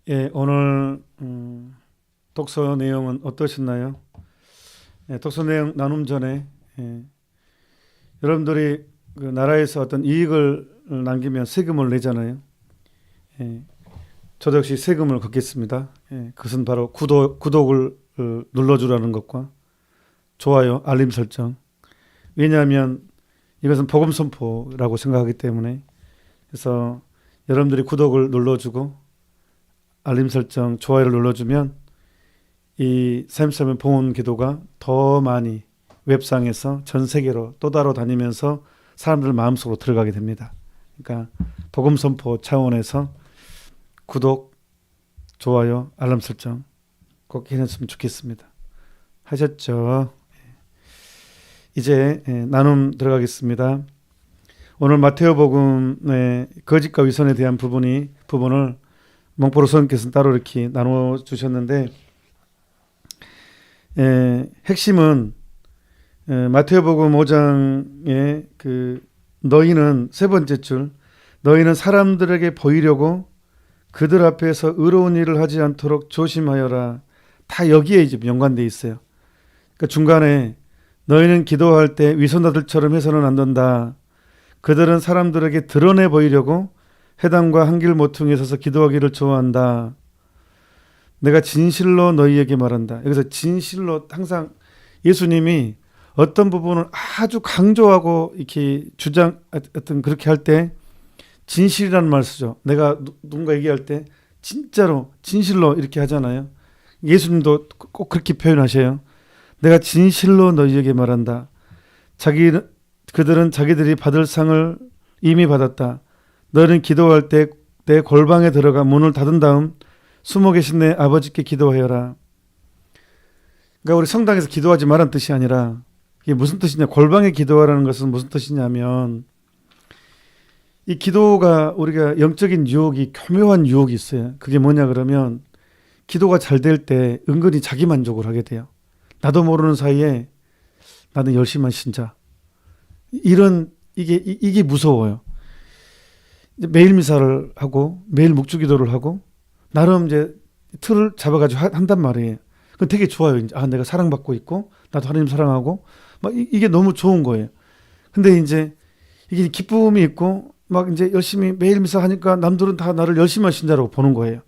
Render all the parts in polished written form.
예, 오늘 독서 내용은 어떠셨나요? 예, 독서 내용 나눔 전에 여러분들이 그 나라에서 어떤 이익을 남기면 세금을 내잖아요. 예, 저도 역시 세금을 걷겠습니다. 예, 그것은 바로 구독을 눌러주라는 것과 좋아요, 알림 설정. 왜냐하면 이것은 복음 선포라고 생각하기 때문에, 그래서 여러분들이 구독을 눌러주고 알림 설정, 좋아요를 눌러주면 이 샘샘의 봉헌 기도가 더 많이 웹상에서 전 세계로 또다로 다니면서 사람들 마음속으로 들어가게 됩니다. 그러니까 복음 선포 차원에서 구독, 좋아요, 알람 설정 꼭 해놨으면 좋겠습니다. 하셨죠? 이제 나눔 들어가겠습니다. 오늘 마테오복음의 거짓과 위선에 대한 부분을 몽포로 선생님께서는 따로 이렇게 나눠 주셨는데, 핵심은 마테오복음 5장의 그 너희는 세 번째 줄, 너희는 사람들에게 보이려고 그들 앞에서 의로운 일을 하지 않도록 조심하여라. 다 여기에 지금 연관돼 있어요. 그러니까 중간에 너희는 기도할 때 위선자들처럼 해서는 안 된다. 그들은 사람들에게 드러내 보이려고 회당과 한길 모퉁이에 서서 기도하기를 좋아한다. 내가 진실로 너희에게 말한다. 여기서 진실로 항상 예수님이 어떤 부분을 아주 강조하고 이렇게 어떤 그렇게 할 때 진실이라는 말 쓰죠. 내가 누군가 얘기할 때 진짜로 진실로 이렇게 하잖아요. 예수님도 꼭 그렇게 표현하셔요. 내가 진실로 너희에게 말한다. 그들은 자기들이 받을 상을 이미 받았다. 너희는 기도할 때 내 골방에 들어가 문을 닫은 다음 숨어 계신 내 아버지께 기도하여라. 그러니까 우리 성당에서 기도하지 말라는 뜻이 아니라, 이게 무슨 뜻이냐, 골방에 기도하라는 것은 무슨 뜻이냐면, 이 기도가 우리가 영적인 유혹이, 교묘한 유혹이 있어요. 그게 뭐냐 그러면, 기도가 잘 될 때 은근히 자기 만족을 하게 돼요. 나도 모르는 사이에 나는 열심한 신자, 이게 무서워요. 매일 미사를 하고 매일 묵주기도를 하고 나름 이제 틀을 잡아가지고 한단 말이에요. 그건 되게 좋아요. 이제 내가 사랑받고 있고 나도 하나님 사랑하고 막 이게 너무 좋은 거예요. 근데 이제 이게 기쁨이 있고 막 이제 열심히 매일 미사 하니까 남들은 다 나를 열심한 신자라고 보는 거예요.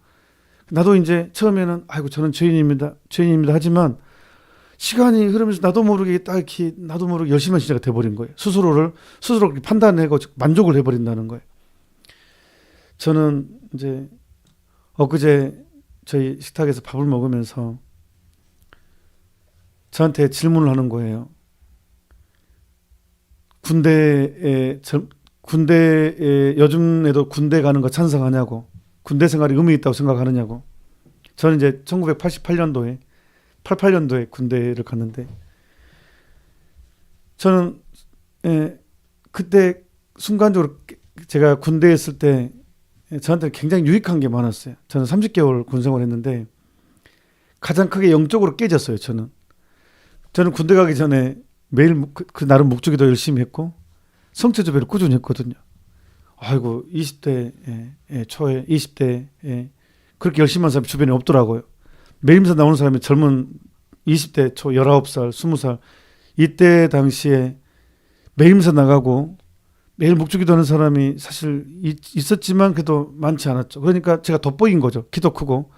나도 이제 처음에는 아이고 저는 죄인입니다 하지만 시간이 흐르면서 나도 모르게 딱 이렇게 나도 모르게 열심한 신자가 돼버린 거예요. 스스로 판단하고 만족을 해버린다는 거예요. 저는 이제 엊그제 저희 식탁에서 밥을 먹으면서 저한테 질문을 하는 거예요. 군대에 요즘에도 군대 가는 거 찬성하냐고, 군대 생활이 의미 있다고 생각하느냐고. 저는 이제 88년도에 군대를 갔는데, 저는 그때 순간적으로 제가 군대에 있을 때 저한테 굉장히 유익한 게 많았어요. 저는 30개월 군생활을 했는데 가장 크게 영적으로 깨졌어요. 저는 군대 가기 전에 매일 그 나름 묵주기도 열심히 했고 성체조배를 꾸준히 했거든요. 아이고 20대 초에 20대 그렇게 열심히 한 사람이 주변에 없더라고요. 매일미사 나오는 사람이 젊은 20대 초 19살 20살 이때 당시에 매일미사 나가고 매일 묵주기도 하는 사람이 사실 있었지만 그래도 많지 않았죠. 그러니까 제가 돋보인 거죠. 키도 크고.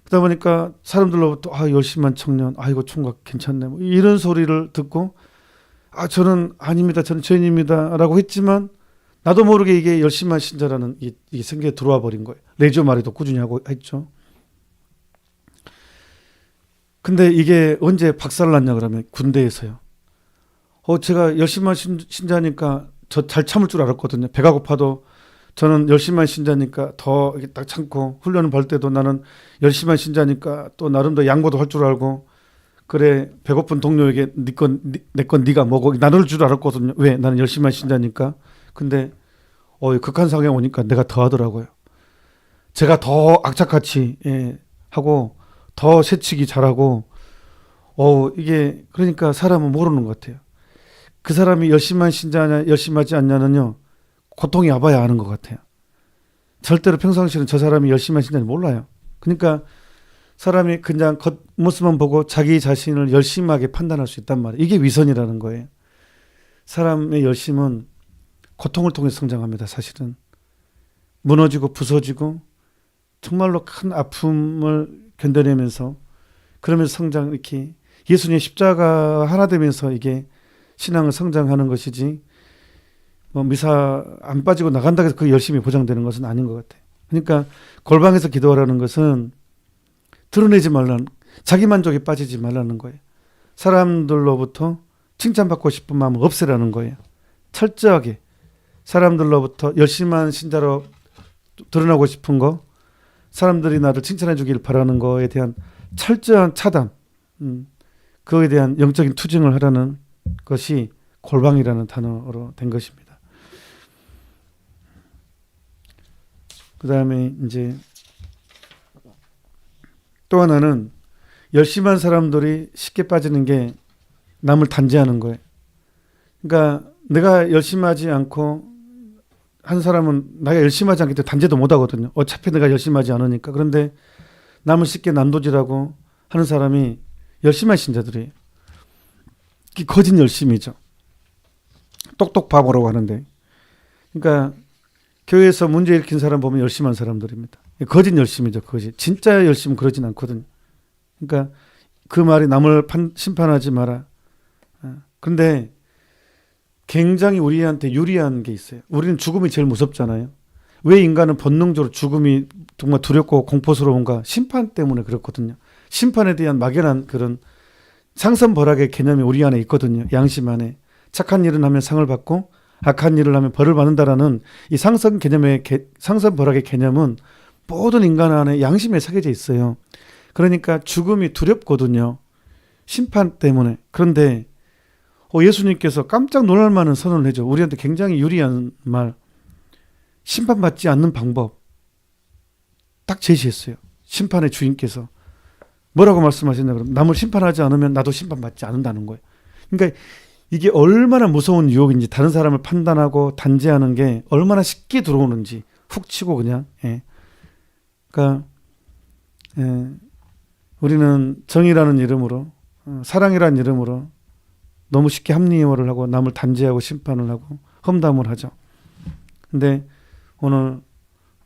그러다 보니까 사람들로부터 열심한 청년, 이거 총각 괜찮네, 뭐 이런 소리를 듣고 저는 아닙니다, 저는 죄인입니다 라고 했지만 나도 모르게 이게 열심한 신자라는 이게 생각에 들어와 버린 거예요. 레지오 말에도 꾸준히 하고 했죠. 근데 이게 언제 박살났냐 그러면 군대에서요. 제가 열심한 신자니까 저 잘 참을 줄 알았거든요. 배가 고파도 저는 열심한 신자니까 더 이렇게 딱 참고, 훈련을 받을 때도 나는 열심한 신자니까 또 나름대로 양보도 할 줄 알고, 그래 배고픈 동료에게 내 건 네가 먹어 나눌 줄 알았거든요. 왜? 나는 열심한 신자니까. 근데 극한 상황에 오니까 내가 더 하더라고요. 제가 더 악착같이 하고 더 새치기 잘하고, 이게 그러니까 사람은 모르는 것 같아요. 그 사람이 열심한 신자냐 열심하지 않냐는요, 고통이 와봐야 아는 것 같아요. 절대로 평상시에는 저 사람이 열심히 하신지 몰라요. 그러니까 사람이 그냥 겉모습만 보고 자기 자신을 열심하게 판단할 수 있단 말이에요. 이게 위선이라는 거예요. 사람의 열심은 고통을 통해 성장합니다. 사실은 무너지고 부서지고 정말로 큰 아픔을 견뎌내면서 그러면서 성장, 이렇게 예수님의 십자가 하나 되면서 이게 신앙을 성장하는 것이지, 뭐 미사 안 빠지고 나간다고 해서 그 열심히 보장되는 것은 아닌 것 같아요. 그러니까 골방에서 기도하라는 것은 드러내지 말라는, 자기 만족에 빠지지 말라는 거예요. 사람들로부터 칭찬받고 싶은 마음을 없애라는 거예요. 철저하게 사람들로부터 열심한 신자로 드러나고 싶은 거, 사람들이 나를 칭찬해 주길 바라는 거에 대한 철저한 차단, 그거에 대한 영적인 투쟁을 하라는 것이 골방이라는 단어로 된 것입니다. 그 다음에 이제 또 하나는 열심한 사람들이 쉽게 빠지는 게 남을 단죄하는 거예요. 그러니까 내가 열심히 하지 않고 한 사람은 내가 열심히 하지 않기 때문에 단죄도 못 하거든요. 어차피 내가 열심히 하지 않으니까. 그런데 남을 쉽게 난도질하고 하는 사람이 열심한 신자들이에요. 이게 거짓 열심이죠. 똑똑 바보라고 하는데. 그러니까 교회에서 문제 일으킨 사람 보면 열심한 사람들입니다. 거짓 열심이죠. 거짓. 진짜 열심은 그러진 않거든요. 그러니까 그 말이 남을 심판하지 마라. 그런데 굉장히 우리한테 유리한 게 있어요. 우리는 죽음이 제일 무섭잖아요. 왜 인간은 본능적으로 죽음이 정말 두렵고 공포스러운가? 심판 때문에 그렇거든요. 심판에 대한 막연한 그런 상선벌악의 개념이 우리 안에 있거든요. 양심 안에. 착한 일을 하면 상을 받고 악한 일을 하면 벌을 받는다라는 이 상선벌악의 개념은 모든 인간 안에 양심에 새겨져 있어요. 그러니까 죽음이 두렵거든요. 심판 때문에. 그런데 예수님께서 깜짝 놀랄 만한 선언을 해줘. 우리한테 굉장히 유리한 말. 심판받지 않는 방법 딱 제시했어요. 심판의 주인께서. 뭐라고 말씀하셨냐 그러면 남을 심판하지 않으면 나도 심판받지 않는다는 거예요. 그러니까 이게 얼마나 무서운 유혹인지, 다른 사람을 판단하고 단죄하는 게 얼마나 쉽게 들어오는지 훅 치고 그냥. 그러니까 우리는 정의라는 이름으로, 사랑이라는 이름으로 너무 쉽게 합리화를 하고 남을 단죄하고 심판을 하고 험담을 하죠. 근데 오늘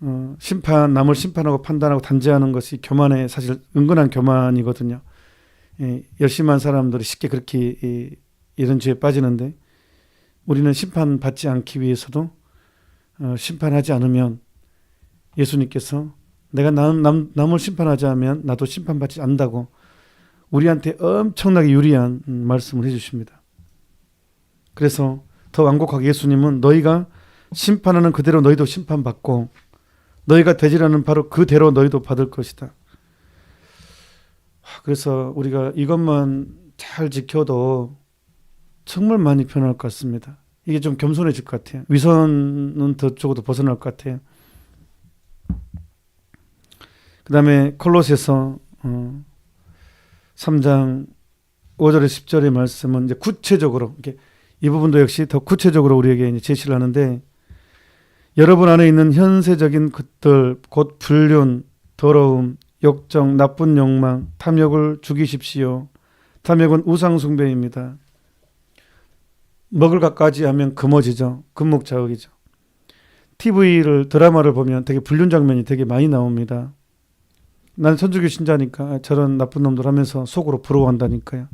남을 심판하고 판단하고 단죄하는 것이 교만의 사실 은근한 교만이거든요. 열심한 사람들이 쉽게 그렇게 이런 죄에 빠지는데, 우리는 심판받지 않기 위해서도 심판하지 않으면 예수님께서 내가 남을 심판하지 않으면 나도 심판받지 않는다고 우리한테 엄청나게 유리한 말씀을 해주십니다. 그래서 더 완곡하게 예수님은 너희가 심판하는 그대로 너희도 심판받고 너희가 되지라는 바로 그대로 너희도 받을 것이다. 그래서 우리가 이것만 잘 지켜도 정말 많이 변할 것 같습니다. 이게 좀 겸손해질 것 같아요. 위선은 저쪽으로 벗어날 것 같아요. 그 다음에 콜로새서 3장 5절에 10절의 말씀은 이제 구체적으로, 이렇게 이 부분도 역시 더 구체적으로 우리에게 이제 제시를 하는데, 여러분 안에 있는 현세적인 것들, 곧 불륜, 더러움, 욕정, 나쁜 욕망, 탐욕을 죽이십시오. 탐욕은 우상숭배입니다. 먹을 것까지 하면 금어지죠. 금목자극이죠. 드라마를 보면 되게 불륜 장면이 되게 많이 나옵니다. 나는 천주교 신자니까 저런 나쁜 놈들 하면서 속으로 부러워한다니까요.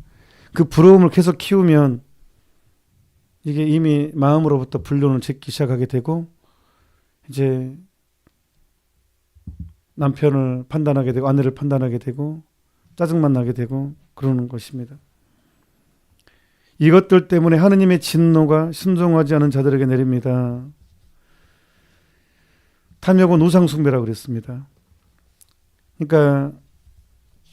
그 부러움을 계속 키우면 이게 이미 마음으로부터 불륜을 짓기 시작하게 되고, 이제 남편을 판단하게 되고 아내를 판단하게 되고 짜증만 나게 되고 그러는 것입니다. 이것들 때문에 하느님의 진노가 순종하지 않은 자들에게 내립니다. 탐욕은 우상숭배라고 그랬습니다. 그러니까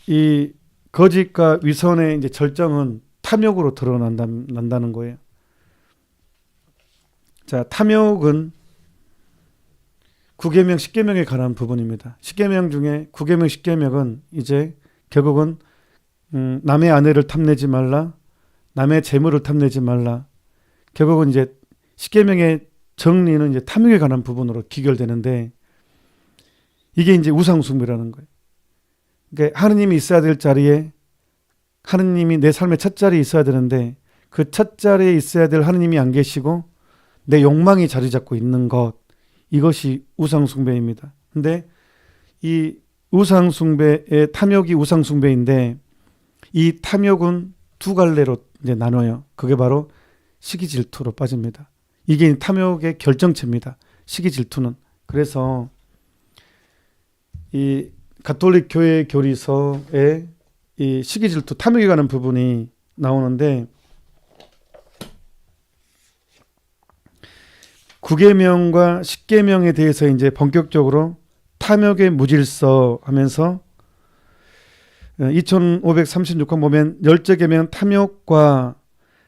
이 거짓과 위선의 이제 절정은 탐욕으로 드러난다는 거예요. 자, 탐욕은 9계명, 10계명에 관한 부분입니다. 10계명 중에 9계명, 10계명은 이제 결국은 남의 아내를 탐내지 말라, 남의 재물을 탐내지 말라. 결국은 이제 10계명의 정리는 이제 탐욕에 관한 부분으로 귀결되는데, 이게 이제 우상숭배라는 거예요. 그러니까 하느님이 있어야 될 자리에 하느님이 내 삶의 첫 자리에 있어야 되는데 그 첫 자리에 있어야 될 하느님이 안 계시고 내 욕망이 자리 잡고 있는 것, 이것이 우상숭배입니다. 근데 이 우상숭배의 탐욕이 우상숭배인데 이 탐욕은 두 갈래로 이제 나눠요. 그게 바로 시기질투로 빠집니다. 이게 탐욕의 결정체입니다. 시기질투는. 그래서 이 가톨릭 교회 교리서에 이 시기질투, 탐욕에 관한 부분이 나오는데 9계명과 10계명에 대해서 이제 본격적으로 탐욕의 무질서 하면서 2536권 보면 열째 계명 탐욕과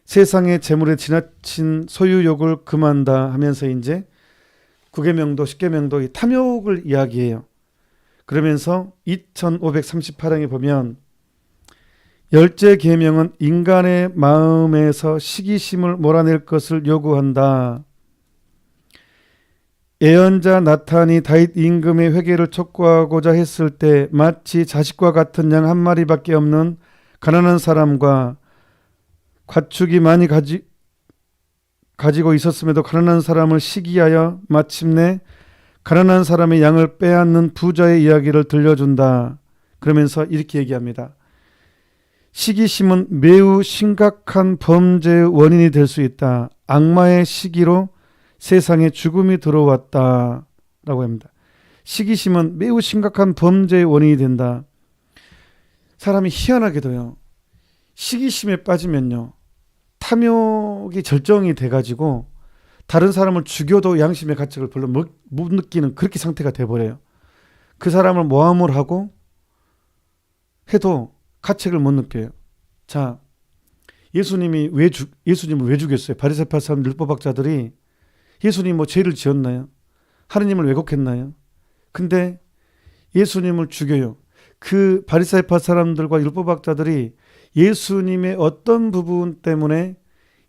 세상의 재물에 지나친 소유욕을 금한다 하면서 이제 9계명도 10계명도 이 탐욕을 이야기해요. 그러면서 2538항에 보면 열째 계명은 인간의 마음에서 시기심을 몰아낼 것을 요구한다. 예언자 나탄이 다윗 임금의 회개를 촉구하고자 했을 때 마치 자식과 같은 양 한 마리밖에 없는 가난한 사람과 가축이 많이 가지고 있었음에도 가난한 사람을 시기하여 마침내 가난한 사람의 양을 빼앗는 부자의 이야기를 들려준다. 그러면서 이렇게 얘기합니다. 시기심은 매우 심각한 범죄의 원인이 될 수 있다. 악마의 시기로 세상에 죽음이 들어왔다 라고 합니다. 시기심은 매우 심각한 범죄의 원인이 된다. 사람이 희한하게도요, 시기심에 빠지면요, 탐욕이 절정이 돼가지고 다른 사람을 죽여도 양심의 가책을 별로 못 느끼는 그렇게 상태가 돼버려요. 그 사람을 모함을 하고 해도 가책을 못 느껴요. 자, 예수님을 왜 죽였어요? 바리새파 사람 율법학자들이 예수님 뭐 죄를 지었나요? 하느님을 왜곡했나요? 근데 예수님을 죽여요. 그 바리새파 사람들과 율법학자들이 예수님의 어떤 부분 때문에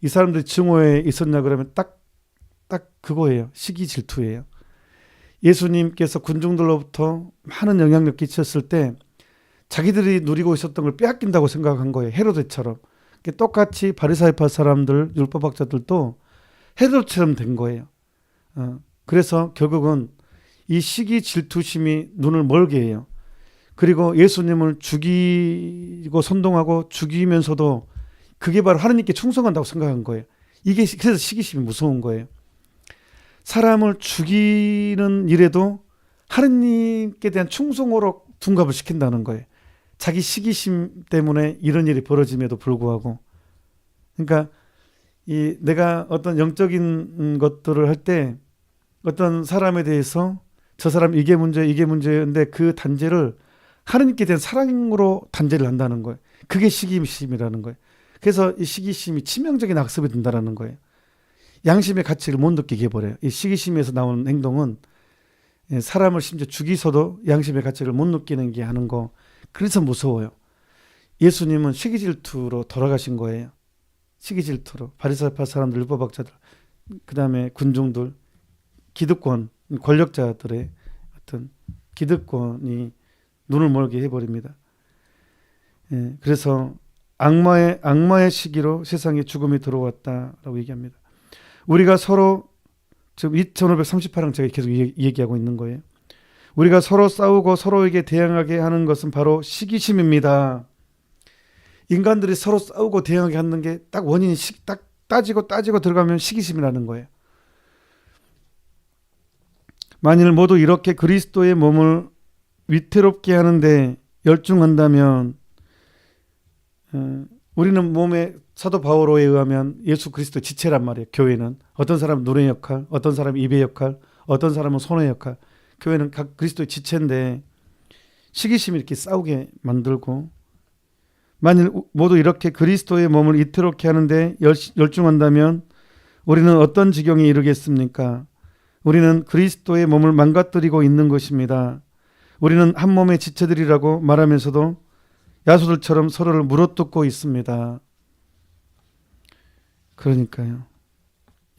이 사람들이 증오에 있었냐 그러면 딱 그거예요. 시기 질투예요. 예수님께서 군중들로부터 많은 영향력 끼쳤을 때 자기들이 누리고 있었던 걸 빼앗긴다고 생각한 거예요. 헤로데처럼. 똑같이 바리새파 사람들, 율법학자들도 헤로데처럼 된 거예요. 그래서 결국은 이 시기 질투심이 눈을 멀게 해요. 그리고 예수님을 죽이고 선동하고 죽이면서도 그게 바로 하느님께 충성한다고 생각한 거예요. 이게 그래서 시기심이 무서운 거예요. 사람을 죽이는 일에도 하느님께 대한 충성으로 둔갑을 시킨다는 거예요. 자기 시기심 때문에 이런 일이 벌어짐에도 불구하고. 그러니까 내가 어떤 영적인 것들을 할 때 어떤 사람에 대해서 저 사람 이게 문제인데 그 단죄를 하느님께 대한 사랑으로 단죄를 한다는 거예요. 그게 시기심이라는 거예요. 그래서 이 시기심이 치명적인 악습이 된다는 거예요. 양심의 가치를 못 느끼게 해버려요. 이 시기심에서 나오는 행동은 사람을 심지어 죽이서도 양심의 가치를 못 느끼는 게 하는 거. 그래서 무서워요. 예수님은 시기질투로 돌아가신 거예요. 시기질투로. 바리새파 사람들, 율법학자들, 그 다음에 군중들, 기득권, 권력자들의 어떤 기득권이 눈을 멀게 해버립니다. 그래서 악마의 시기로 세상에 죽음이 들어왔다라고 얘기합니다. 우리가 서로 지금 2538장 제가 계속 얘기하고 있는 거예요. 우리가 서로 싸우고 서로에게 대항하게 하는 것은 바로 시기심입니다. 인간들이 서로 싸우고 대항하게 하는 게 딱 원인이 딱 따지고 들어가면 시기심이라는 거예요. 만일 모두 이렇게 그리스도의 몸을 위태롭게 하는데 열중한다면 우리는 몸의 사도 바오로에 의하면 예수 그리스도 지체란 말이에요. 교회는 어떤 사람은 눈의 역할, 어떤 사람은 입의 역할, 어떤 사람은 손의 역할. 교회는 각 그리스도의 지체인데 시기심이 이렇게 싸우게 만들고, 만일 모두 이렇게 그리스도의 몸을 위태롭게 하는데 열중한다면 우리는 어떤 지경에 이르겠습니까? 우리는 그리스도의 몸을 망가뜨리고 있는 것입니다. 우리는 한 몸의 지체들이라고 말하면서도 야수들처럼 서로를 물어뜯고 있습니다. 그러니까요.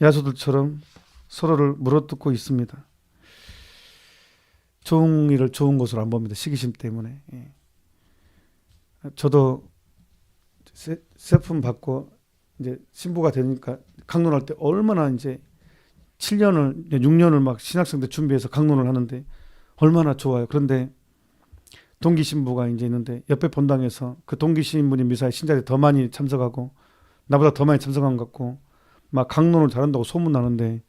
야수들처럼 서로를 물어뜯고 있습니다. 좋은 일을 좋은 것으로 안 봅니다. 시기심 때문에. 예. 저도 세품 받고 이제 신부가 되니까 강론할 때 얼마나 이제 7년을 6년을 막 신학생 때 준비해서 강론을 하는데 얼마나 좋아요. 그런데 동기 신부가 이제 있는데 옆에 본당에서 그 동기 신부님 미사에 신자들이 더 많이 참석하고 나보다 더 많이 참석한 것 같고 막 강론을 잘한다고 소문나는데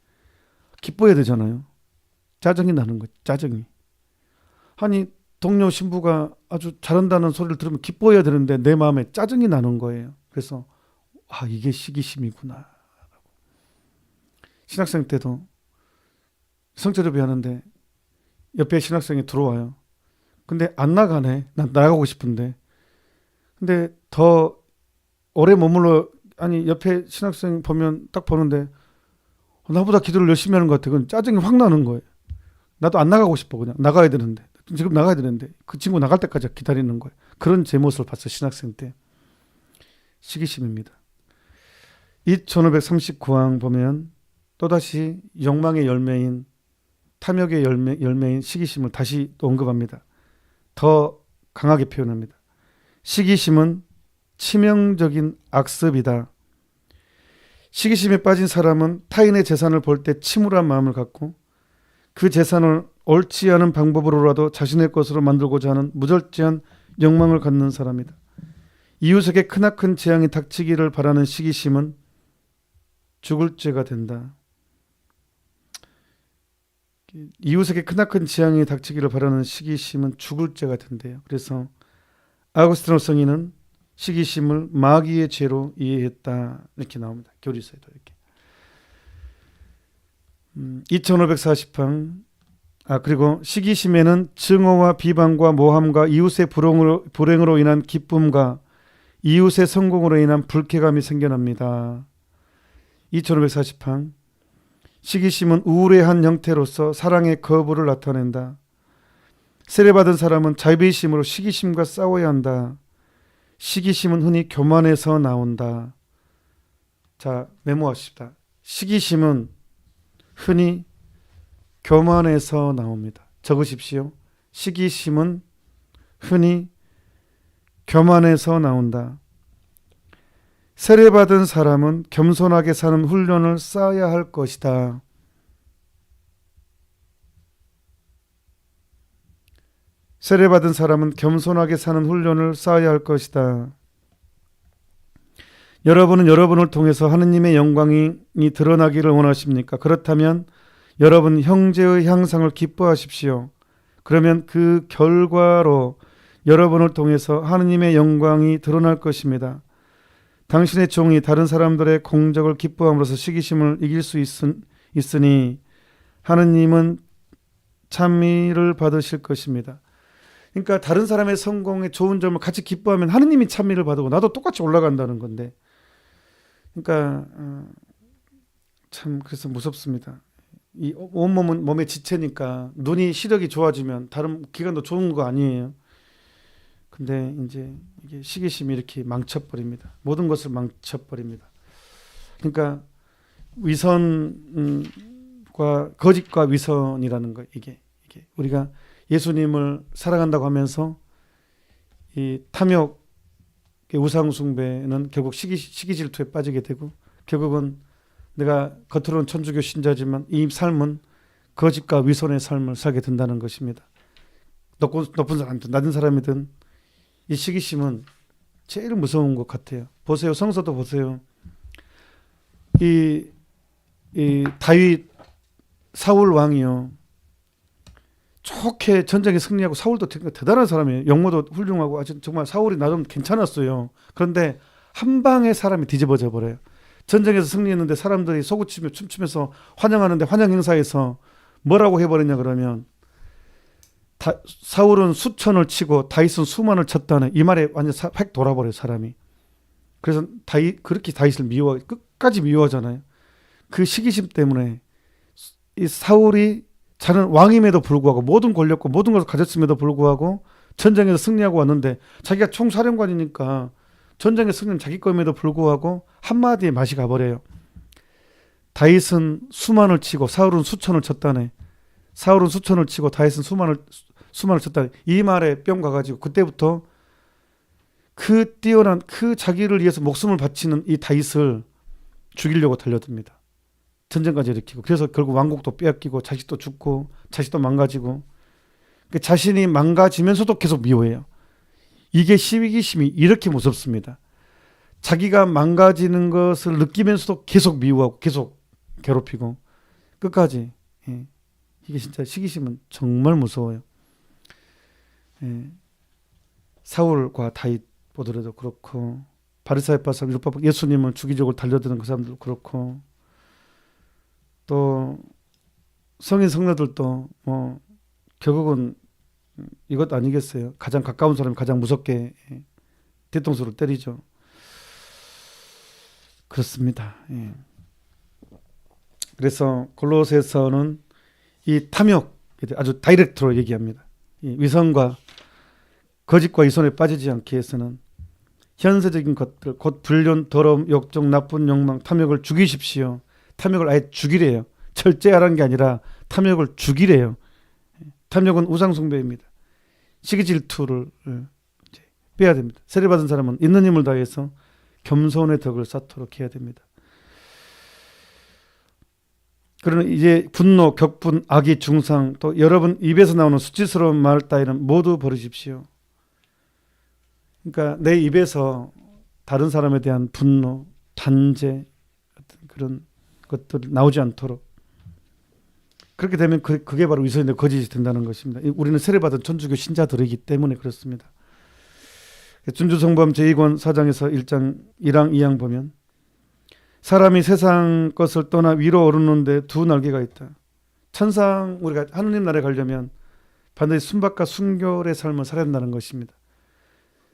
기뻐해야 되잖아요. 짜증이 나는 거죠. 짜증이. 아니 동료 신부가 아주 잘한다는 소리를 들으면 기뻐해야 되는데 내 마음에 짜증이 나는 거예요. 그래서 이게 시기심이구나. 신학생 때도 성체협의 하는데 옆에 신학생이 들어와요. 근데 안 나가네. 난 나가고 싶은데. 근데 더 오래 머물러 아니 옆에 신학생 보면 딱 보는데 나보다 기도를 열심히 하는 것 같아. 그건 짜증이 확 나는 거예요. 나도 안 나가고 싶어. 그냥 나가야 되는데. 지금 나가야 되는데 그 친구 나갈 때까지 기다리는 거예요. 그런 제 모습을 봤어요. 신학생 때. 시기심입니다. 2539항 보면 또다시 욕망의 열매인 탐욕의 열매인 시기심을 다시 또 언급합니다. 더 강하게 표현합니다. 시기심은 치명적인 악습이다. 시기심에 빠진 사람은 타인의 재산을 볼 때 침울한 마음을 갖고 그 재산을 옳지 않은 방법으로라도 자신의 것으로 만들고자 하는 무절제한 욕망을 갖는 사람이다. 이웃에게 크나큰 재앙이 닥치기를 바라는 시기심은 죽을 죄가 된다. 이웃에게 크나큰 재앙이 닥치기를 바라는 시기심은 죽을 죄가 된대요. 그래서 아우구스티노 성인은 시기심을 마귀의 죄로 이해했다. 이렇게 나옵니다. 교리서에도 이렇게. 2540항 그리고 시기심에는 증오와 비방과 모함과 이웃의 불행으로 인한 기쁨과 이웃의 성공으로 인한 불쾌감이 생겨납니다. 2540항 시기심은 우울의 한 형태로서 사랑의 거부를 나타낸다. 세례받은 사람은 자비심으로 시기심과 싸워야 한다. 시기심은 흔히 교만에서 나온다. 자, 메모하십시다. 시기심은 흔히 교만에서 나옵니다. 적으십시오. 시기심은 흔히 교만에서 나온다. 세례받은 사람은 겸손하게 사는 훈련을 쌓아야 할 것이다. 세례받은 사람은 겸손하게 사는 훈련을 쌓아야 할 것이다. 여러분은 여러분을 통해서 하느님의 영광이 드러나기를 원하십니까? 그렇다면 여러분 형제의 향상을 기뻐하십시오. 그러면 그 결과로 여러분을 통해서 하느님의 영광이 드러날 것입니다. 당신의 종이 다른 사람들의 공적을 기뻐함으로써 시기심을 이길 수 있으니 하느님은 찬미를 받으실 것입니다. 그러니까 다른 사람의 성공에 좋은 점을 같이 기뻐하면 하느님이 찬미를 받고 나도 똑같이 올라간다는 건데, 그러니까 참 그래서 무섭습니다. 이 온몸은 몸의 지체니까 눈이 시력이 좋아지면 다른 기관도 좋은 거 아니에요. 근데 이제 이게 시기심이 이렇게 망쳐버립니다. 모든 것을 망쳐버립니다. 그러니까 위선과 거짓과 위선이라는 거 이게 우리가 예수님을 사랑한다고 하면서 이 탐욕, 우상 숭배는 결국 시기 질투에 빠지게 되고 결국은 내가 겉으로는 천주교 신자지만 이 삶은 거짓과 위선의 삶을 살게 된다는 것입니다. 높은 사람이든 낮은 사람이든 이 시기심은 제일 무서운 것 같아요. 보세요. 성서도 보세요. 이 다윗 사울 왕이요. 좋게 전쟁에 승리하고 사울도 대단한 사람이에요. 영모도 훌륭하고 아주 정말 사울이 나름 괜찮았어요. 그런데 한 방에 사람이 뒤집어져 버려요. 전쟁에서 승리했는데 사람들이 소구치며 춤추면서 환영하는데 환영 행사에서 뭐라고 해버리냐 그러면 사울은 수천을 치고 다윗은 수만을 쳤다네. 이 말에 완전 팩 돌아버려요 사람이. 그래서 그렇게 다윗을 끝까지 미워하잖아요. 그 시기심 때문에 이 사울이 자는 왕임에도 불구하고 모든 권력과 모든 것을 가졌음에도 불구하고 전쟁에서 승리하고 왔는데 자기가 총사령관이니까 전쟁에 승리는 자기 것임에도 불구하고 한마디에 맛이 가버려요. 다윗은 수만을 치고 사울은 수천을 쳤다네. 사울은 수천을 치고 다윗은 수만을 쳤다. 이 말에 뿅 가가지고 그때부터 그 뛰어난 그 자기를 위해서 목숨을 바치는 이 다윗을 죽이려고 달려듭니다. 전쟁까지 일으키고 그래서 결국 왕국도 빼앗기고 자식도 죽고 자식도 망가지고 자신이 망가지면서도 계속 미워해요. 이게 시기심이 이렇게 무섭습니다. 자기가 망가지는 것을 느끼면서도 계속 미워하고 계속 괴롭히고 끝까지. 예. 이게 진짜 시기심은 정말 무서워요. 예. 사울과 다윗 보더라도 그렇고 바리사이파 사람 율법 예수님을 주기적으로 달려드는 그 사람들도 그렇고 또 성인 성녀들도 뭐 결국은 이것 아니겠어요. 가장 가까운 사람이 가장 무섭게 뒤통수를 때리죠. 그렇습니다. 예. 그래서 골로새서는 이 탐욕 아주 다이렉트로 얘기합니다. 이 위선과 거짓과 이손에 빠지지 않기 위해서는 현세적인 것들 곧 불륜, 더러움, 욕정, 나쁜 욕망, 탐욕을 죽이십시오. 탐욕을 아예 죽이래요. 철저하라는 게 아니라 탐욕을 죽이래요. 탐욕은 우상숭배입니다. 시기질투를 빼야 됩니다. 세례받은 사람은 있는 힘을 다해서 겸손의 덕을 쌓도록 해야 됩니다. 그러나 이제 분노, 격분, 악의 중상 또 여러분 입에서 나오는 수치스러운 말 따위는 모두 버리십시오. 그러니까 내 입에서 다른 사람에 대한 분노, 단죄 같은 그런 것들이 나오지 않도록 그렇게 되면 그게 바로 위선인데 거짓이 된다는 것입니다. 우리는 세례받은 천주교 신자들이기 때문에 그렇습니다. 준주성범 제2권 4장에서 1장 1항 2항 보면 사람이 세상 것을 떠나 위로 오르는데 두 날개가 있다. 천상 우리가 하느님 나라에 가려면 반드시 순박과 순결의 삶을 살아야 한다는 것입니다.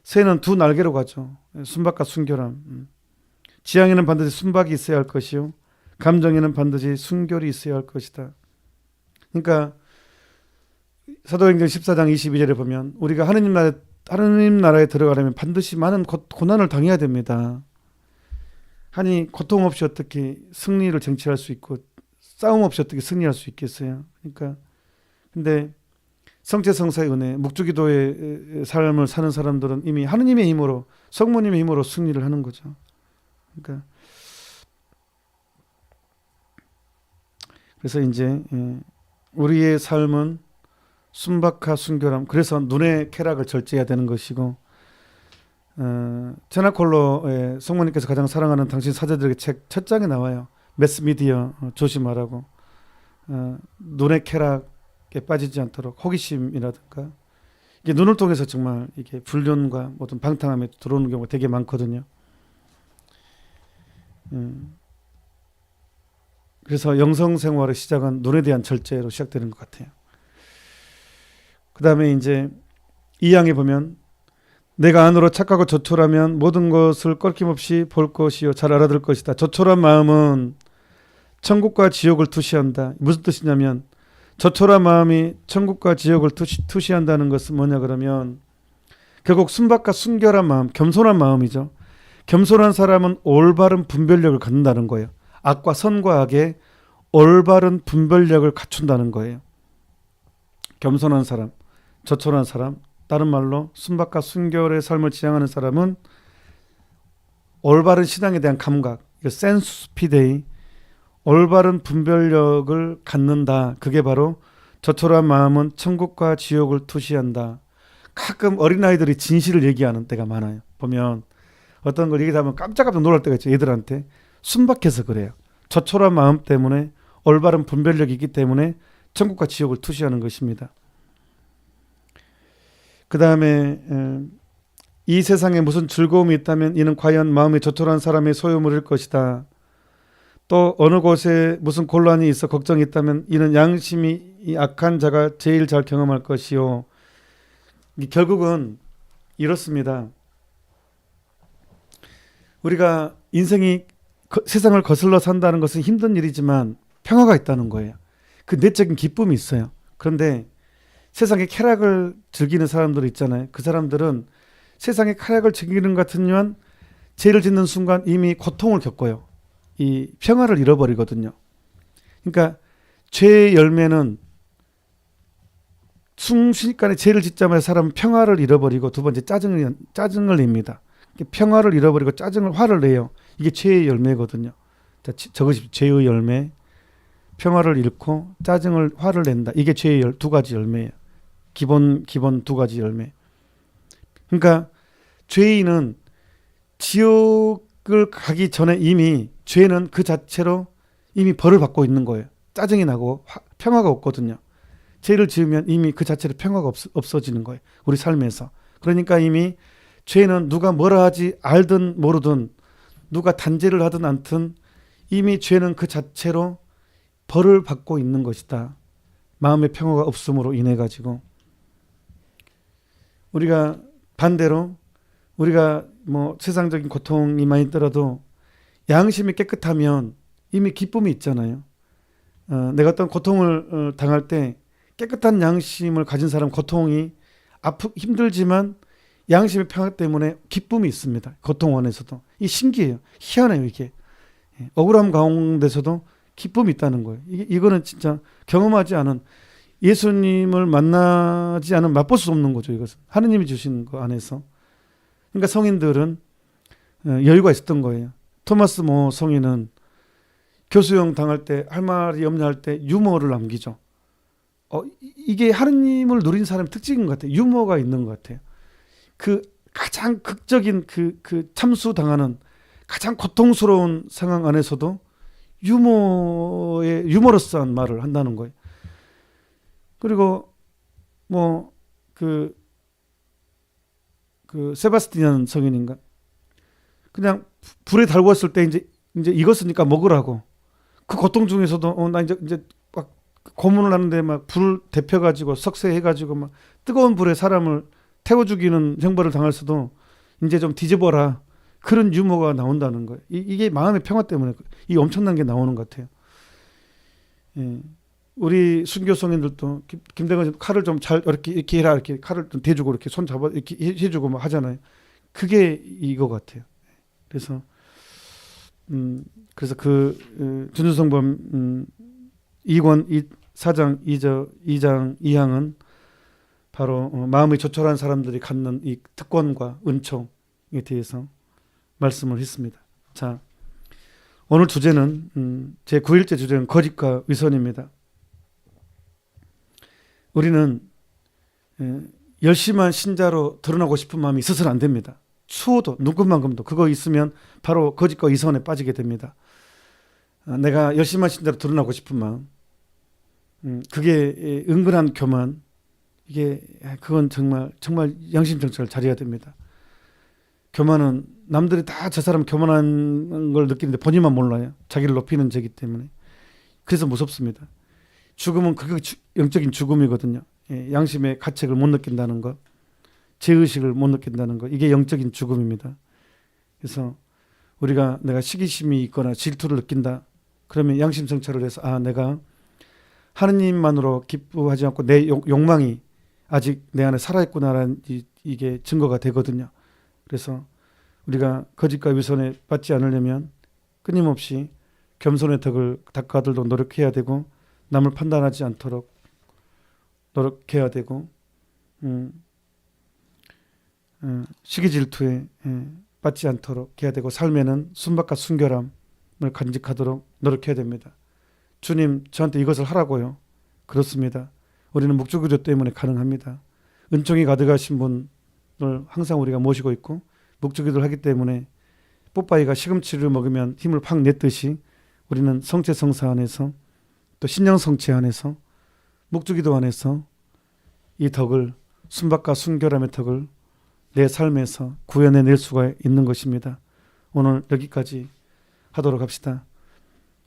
새는 두 날개로 가죠. 순박과 순결함. 지향에는 반드시 순박이 있어야 할 것이요 감정에는 반드시 순결이 있어야 할 것이다. 그러니까 사도행전 14장 22절에 보면 우리가 하느님 나라에 들어가려면 반드시 많은 고난을 당해야 됩니다. 아니 고통 없이 어떻게 승리를 쟁취할 수 있고 싸움 없이 어떻게 승리할 수 있겠어요. 그러니까 근데 성체성사의 은혜, 묵주기도의 삶을 사는 사람들은 이미 하느님의 힘으로 성모님의 힘으로 승리를 하는 거죠. 그러니까 그래서 이제 우리의 삶은 순박하 순결함. 그래서 눈의 쾌락을 절제해야 되는 것이고 제나콜로의 성모님께서 가장 사랑하는 당신 사제들에게 책 첫 장에 나와요. 매스미디어 조심하라고. 눈의 쾌락에 빠지지 않도록 호기심이라든가 이게 눈을 통해서 정말 이게 불륜과 모든 방탕함에 들어오는 경우가 되게 많거든요. 그래서 영성 생활의 시작은 눈에 대한 절제로 시작되는 것 같아요. 그 다음에 이제 2항에 보면 내가 안으로 착하고 조촐하면 모든 것을 껄낌없이 볼 것이요 잘 알아들 것이다. 조촐한 마음은 천국과 지옥을 투시한다. 무슨 뜻이냐면 조촐한 마음이 천국과 지옥을 투시한다는 것은 뭐냐 그러면 결국 순박과 순결한 마음, 겸손한 마음이죠. 겸손한 사람은 올바른 분별력을 갖는다는 거예요. 악과 선과 악의 올바른 분별력을 갖춘다는 거예요. 겸손한 사람, 조촐한 사람, 다른 말로 순박과 순결의 삶을 지향하는 사람은 올바른 신앙에 대한 감각, 센스 피데이, 올바른 분별력을 갖는다. 그게 바로 조촐한 마음은 천국과 지옥을 투시한다. 가끔 어린아이들이 진실을 얘기하는 때가 많아요. 보면 어떤 걸 얘기하면 깜짝깜짝 놀랄 때가 있죠. 애들한테. 순박해서 그래요. 조촐한 마음 때문에 올바른 분별력이 있기 때문에 천국과 지옥을 투시하는 것입니다. 그 다음에 이 세상에 무슨 즐거움이 있다면 이는 과연 마음이 조촐한 사람의 소유물일 것이다. 또 어느 곳에 무슨 곤란이 있어 걱정이 있다면 이는 양심이 악한 자가 제일 잘 경험할 것이요. 결국은 이렇습니다. 우리가 인생이 세상을 거슬러 산다는 것은 힘든 일이지만 평화가 있다는 거예요. 그 내적인 기쁨이 있어요. 그런데 세상의 쾌락을 즐기는 사람들 있잖아요. 그 사람들은 세상의 쾌락을 즐기는 것 같으면 죄를 짓는 순간 이미 고통을 겪어요. 이 평화를 잃어버리거든요. 그러니까 죄의 열매는 순식간에 죄를 짓자마자 사람은 평화를 잃어버리고 두 번째 짜증을 냅니다. 평화를 잃어버리고 화를 내요. 이게 죄의 열매거든요. 자, 적으십시오. 죄의 열매. 평화를 잃고 화를 낸다. 이게 죄의 두 가지 열매예요. 기본 두 가지 열매. 그러니까 죄인은 지옥을 가기 전에 이미 죄는 그 자체로 이미 벌을 받고 있는 거예요. 짜증이 나고 평화가 없거든요. 죄를 지으면 이미 그 자체로 평화가 없어지는 거예요. 우리 삶에서. 그러니까 이미 죄는 누가 뭐라 하지 알든 모르든 누가 단죄를 하든 않든 이미 죄는 그 자체로 벌을 받고 있는 것이다. 마음의 평화가 없음으로 인해 가지고 우리가 반대로 우리가 뭐 세상적인 고통이 많이 있더라도 양심이 깨끗하면 이미 기쁨이 있잖아요. 내가 어떤 고통을 당할 때 깨끗한 양심을 가진 사람 고통이 힘들지만 양심의 평화 때문에 기쁨이 있습니다. 고통 안에서도. 이 신기해요. 희한해요 이게. 억울함 가운데서도 기쁨이 있다는 거예요. 이거는 진짜 경험하지 않은 예수님을 만나지 않으면 맛볼 수 없는 거죠. 이것은 하느님이 주신 거 안에서. 그러니까 성인들은 여유가 있었던 거예요. 토마스 모 성인은 교수형 당할 때 할 말이 없냐 할 때 유머를 남기죠. 이게 하느님을 누린 사람의 특징인 것 같아요. 유머가 있는 것 같아요. 그 가장 극적인 그 참수당하는 가장 고통스러운 상황 안에서도 유머러스한 말을 한다는 거예요. 그리고 뭐 그 세바스티안 성인인가 그냥 불에 달궜을 때 이제 익었으니까 먹으라고 그 고통 중에서도 나 이제 막 고문을 하는데 막 불 데펴가지고 석쇠해가지고 막 뜨거운 불에 사람을 태워 죽이는 형벌을 당할 수도 이제 좀 뒤집어라 그런 유머가 나온다는 거예요. 이게 마음의 평화 때문에 이 엄청난 게 나오는 것 같아요. 예. 우리 순교 성인들도 김대건 칼을 좀 잘 이렇게 해라 이렇게 칼을 좀 대주고 이렇게 손 잡아 이렇게 해주고 막 하잖아요. 그게 이거 같아요. 그래서 준수성범 2권 4장 2장 2항은 바로 마음이 조촐한 사람들이 갖는 이 특권과 은총에 대해서 말씀을 했습니다. 자, 오늘 주제는 제 9일째 주제는 거짓과 위선입니다. 우리는 열심한 신자로 드러나고 싶은 마음이 있어서는 안 됩니다. 추호도 눈금만큼도 그거 있으면 바로 거짓과 위선에 빠지게 됩니다. 내가 열심한 신자로 드러나고 싶은 마음, 그게 은근한 교만, 그건 정말 양심 정찰을 잘해야 됩니다. 교만은 남들이 다 저 사람 교만한 걸 느끼는데 본인만 몰라요. 자기를 높이는 죄이기 때문에. 그래서 무섭습니다. 죽음은 그게 영적인 죽음이거든요. 양심의 가책을 못 느낀다는 것, 죄의식을 못 느낀다는 것, 이게 영적인 죽음입니다. 그래서 내가 시기심이 있거나 질투를 느낀다. 그러면 양심 성찰을 해서 내가 하느님만으로 기뻐하지 않고 내 욕망이 아직 내 안에 살아있구나라는 이게 증거가 되거든요. 그래서 우리가 거짓과 위선에 빠지지 않으려면 끊임없이 겸손의 덕을 닦아들도록 노력해야 되고 남을 판단하지 않도록 노력해야 되고 시기질투에 빠지지 않도록 해야 되고 삶에는 순박과 순결함을 간직하도록 노력해야 됩니다. 주님 저한테 이것을 하라고요. 그렇습니다. 우리는 묵주기도 때문에 가능합니다. 은총이 가득하신 분을 항상 우리가 모시고 있고 묵주기도를 하기 때문에 뽀빠이가 시금치를 먹으면 힘을 팍 냈듯이 우리는 성체성사 안에서 또 신령성체 안에서 묵주기도 안에서 이 덕을 순박과 순결함의 덕을 내 삶에서 구현해낼 수가 있는 것입니다. 오늘 여기까지 하도록 합시다.